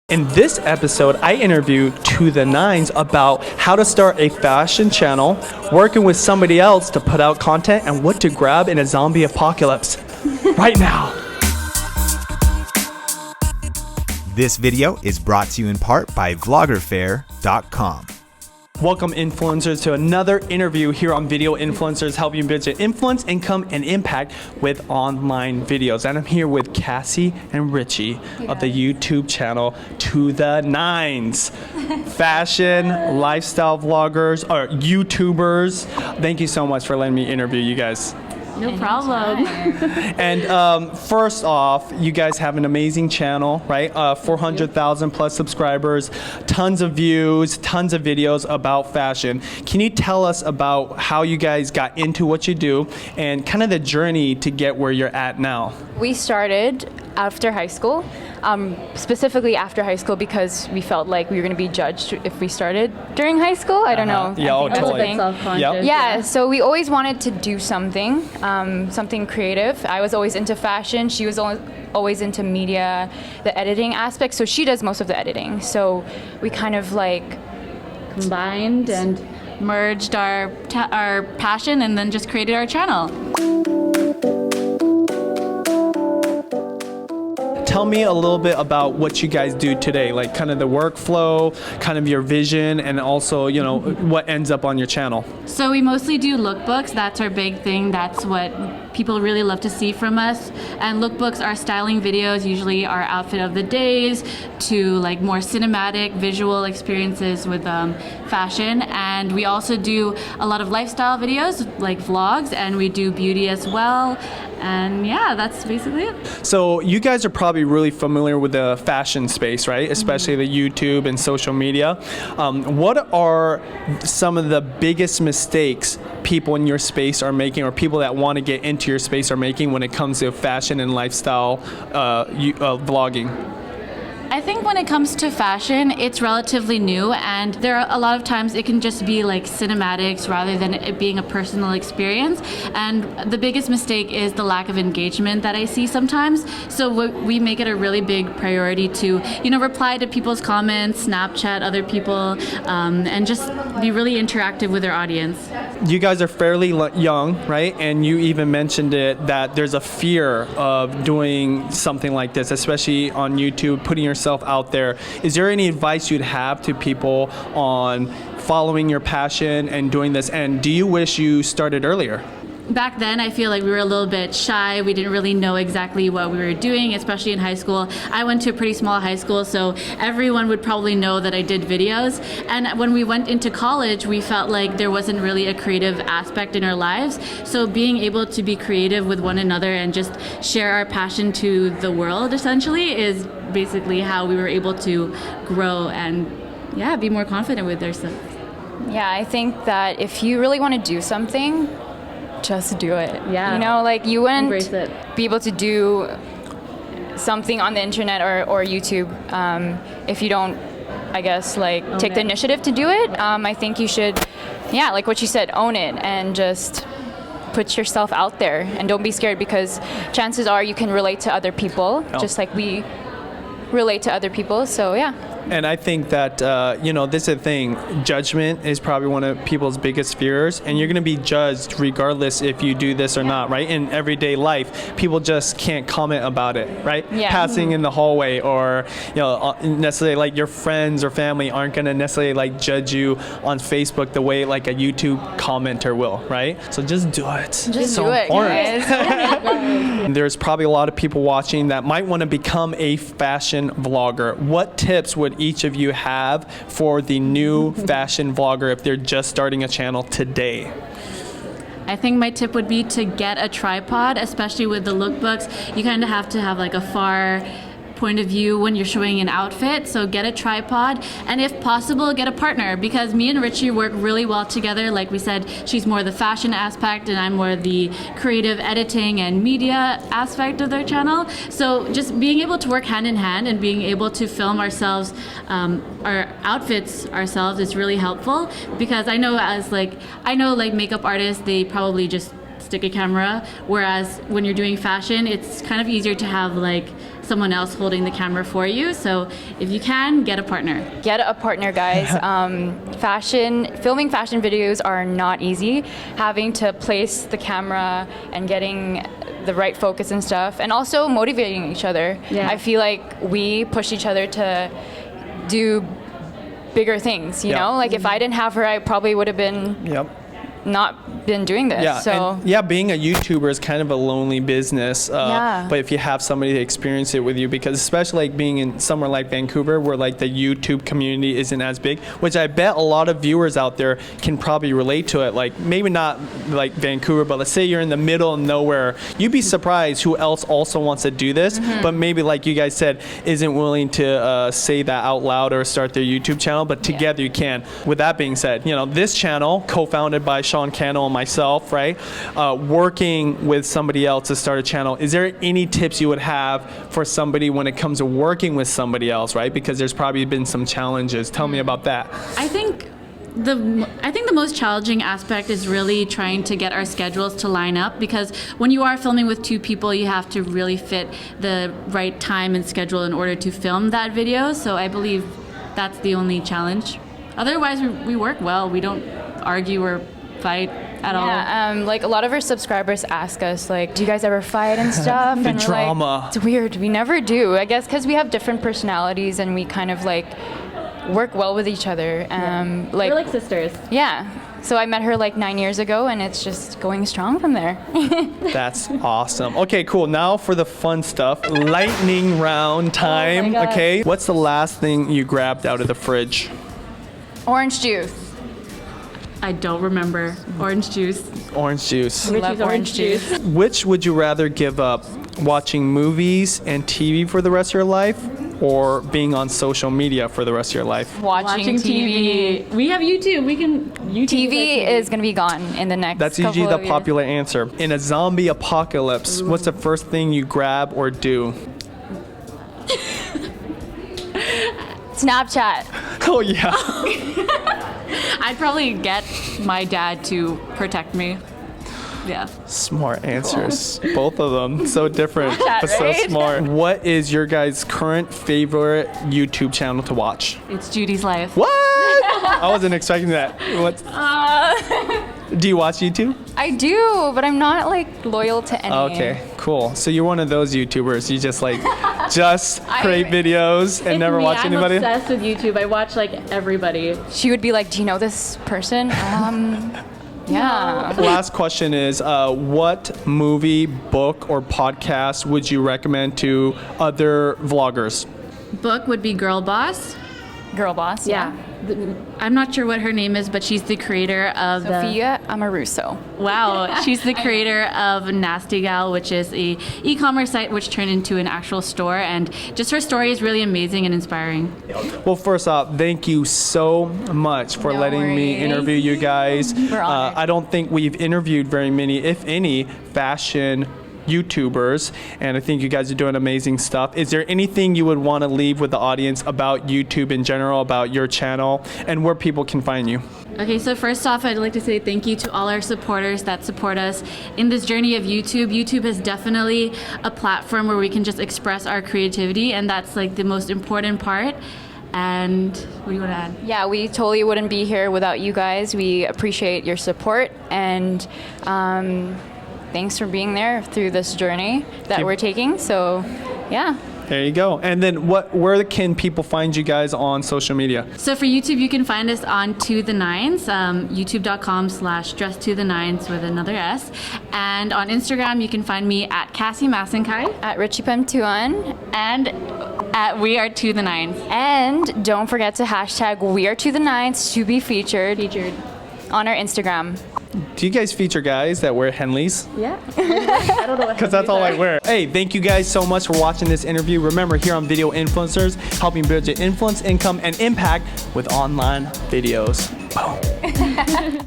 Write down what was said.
In this episode, I interview ToThe9s about how to start a fashion channel, working with somebody else to put out content, and what to grab in a zombie apocalypse. Right now. This video is brought to you in part by vloggerfair.com. Welcome influencers to another interview here on Video Influencers, helping you build your influence, income, and impact with online videos. And I'm here with Cassie and Richie of the YouTube channel ToThe9s. Fashion, lifestyle vloggers, or YouTubers. Thank you so much for letting me interview you guys. No problem. And first off, you guys have an amazing channel, right? 400,000 plus subscribers, tons of views, tons of videos about fashion. Can you tell us about how you guys got into what you do and kind of the journey to get where you're at now? We started after high school, specifically after high school because we felt like we were going to be judged if we started during high school. I don't know. Yeah, totally. Yeah, so we always wanted to do something, something creative. I was always into fashion. She was always into media, the editing aspect. So she does most of the editing. So we kind of like combined and merged our passion and then just created our channel. Tell me a little bit about what you guys do today, like kind of the workflow, kind of your vision, and also, you know, what ends up on your channel. So we mostly do lookbooks. That's our big thing. That's what people really love to see from us. And lookbooks are styling videos, usually our outfit of the days, to like more cinematic visual experiences with fashion. And we also do a lot of lifestyle videos, like vlogs, and we do beauty as well. And yeah, that's basically it. So you guys are probably really familiar with the fashion space, right? Especially the YouTube and social media. What are some of the biggest mistakes people in your space are making, or people that want to get into your space are making when it comes to fashion and lifestyle vlogging? I think when it comes to fashion, it's relatively new, and there are a lot of times it can just be like cinematics rather than it being a personal experience. And the biggest mistake is the lack of engagement that I see sometimes. So we make it a really big priority to, you know, reply to people's comments, Snapchat other people, and just be really interactive with our audience. You guys are fairly young, right? And you even mentioned it that there's a fear of doing something like this, especially on YouTube, putting yourself out there. Is there any advice you'd have to people on following your passion and doing this? And do you wish you started earlier? Back then, I feel like we were a little bit shy. We didn't really know exactly what we were doing, especially in high school. I went to a pretty small high school, so everyone would probably know that I did videos. And when we went into college, we felt like there wasn't really a creative aspect in our lives. So being able to be creative with one another and just share our passion to the world, essentially, is basically how we were able to grow and, yeah, be more confident with ourselves. Yeah, I think that if you really want to do something, just do it. Yeah. You know, like you wouldn't be able to do something on the internet or YouTube if you don't, I guess, like take the initiative to do it. I think you should, yeah, like what you said, own it and just put yourself out there and don't be scared, because chances are you can relate to other people just like we relate to other people. So yeah. And I think that, you know, this is the thing. Judgment is probably one of people's biggest fears. And you're going to be judged regardless if you do this or not, right? In everyday life, people just can't comment about it, right? Yeah. Passing in the hallway, or, you know, necessarily like your friends or family aren't going to necessarily like judge you on Facebook the way like a YouTube commenter will, right? So just do it. Just it's so do it, important. guys. There's probably a lot of people watching that might want to become a fashion vlogger. What tips would each of you have for the new fashion vlogger if they're just starting a channel today? I think my tip would be to get a tripod, especially with the lookbooks. You kind of have to have like a far point of view when you're showing an outfit, so get a tripod, and if possible get a partner, because me and Richie work really well together. Like we said, she's more the fashion aspect and I'm more the creative editing and media aspect of their channel. So just being able to work hand in hand and being able to film ourselves, our outfits ourselves, is really helpful, because I know makeup artists, they probably just stick a camera, whereas when you're doing fashion, it's kind of easier to have like someone else holding the camera for you. So if you can, get a partner. Get a partner, guys. Filming fashion videos are not easy. Having to place the camera and getting the right focus and stuff, and also motivating each other. Yeah. I feel like we push each other to do bigger things, you know? Like if I didn't have her, I probably would have been not been doing this. Yeah, so and being a YouTuber is kind of a lonely business. But if you have somebody to experience it with you, because especially like being in somewhere like Vancouver, where like the YouTube community isn't as big, which I bet a lot of viewers out there can probably relate to it. Like maybe not like Vancouver, but let's say you're in the middle of nowhere. You'd be surprised who else also wants to do this, but maybe like you guys said, isn't willing to say that out loud or start their YouTube channel. But together you can. With that being said, you know, this channel, co-founded by Sean Cano and myself, right? Working with somebody else to start a channel. Is there any tips you would have for somebody when it comes to working with somebody else, right? Because there's probably been some challenges. Tell me about that. I think the most challenging aspect is really trying to get our schedules to line up, because when you are filming with two people, you have to really fit the right time and schedule in order to film that video. So I believe that's the only challenge. Otherwise, we work well. We don't argue or fight at all. Yeah, like a lot of our subscribers ask us, like, do you guys ever fight and stuff? The and we're drama. Like, it's weird. We never do. I guess because we have different personalities and we kind of like work well with each other. We're like sisters. Yeah. So I met her like 9 years ago, and it's just going strong from there. That's awesome. Okay, cool. Now for the fun stuff. Lightning round time. Oh my God. Okay. What's the last thing you grabbed out of the fridge? Orange juice. I don't remember. Orange juice. Orange juice. Love orange juice. Which would you rather give up? Watching movies and TV for the rest of your life, or being on social media for the rest of your life? Watching TV. We have YouTube. We can. YouTube TV is going to be gone in the next That's couple usually the of years. popular answer. In a zombie apocalypse, what's the first thing you grab or do? Snapchat. Oh, yeah. I'd probably get my dad to protect me. Yeah. Smart answers. Both of them. So different, Snapchat, but so right? smart. What is your guys' current favorite YouTube channel to watch? It's Judy's Life. What? I wasn't expecting that. What? Do you watch YouTube? I do, but I'm not like loyal to any. Okay, cool. So you're one of those YouTubers. You just like, just create videos and never watch anybody? I'm obsessed with YouTube. I watch like everybody. She would be like, do you know this person? Yeah. Last question is, what movie, book, or podcast would you recommend to other vloggers? Book would be Girl Boss. Girl boss. Yeah. I'm not sure what her name is, but she's the creator of Sophia Amoruso. Wow, she's the creator of Nasty Gal, which is a e-commerce site which turned into an actual store, and just her story is really amazing and inspiring. Well, first off, thank you so much for No letting me worries. interview you guys. We're honored. I don't think we've interviewed very many, if any, fashion YouTubers, and I think you guys are doing amazing stuff. Is there anything you would want to leave with the audience about YouTube in general, about your channel, and where people can find you? Okay, so first off, I'd like to say thank you to all our supporters that support us in this journey of YouTube. YouTube is definitely a platform where we can just express our creativity, and that's like the most important part. And what do you want to add? Yeah, we totally wouldn't be here without you guys. We appreciate your support, and thanks for being there through this journey that we're taking. So, yeah. There you go. And then where can people find you guys on social media? So for YouTube, you can find us on ToThe9s, youtube.com/DressToThe9s with another S. And on Instagram, you can find me at Cassie Masangkay At Ricci Pamintuan. and at We Are ToThe9s. And don't forget to hashtag We Are ToThe9s to be featured on our Instagram. Do you guys feature guys that wear Henleys? Yeah. I don't know what Because that's all I wear. Hey, thank you guys so much for watching this interview. Remember, here on Video Influencers, helping build your influence, income, and impact with online videos. Boom.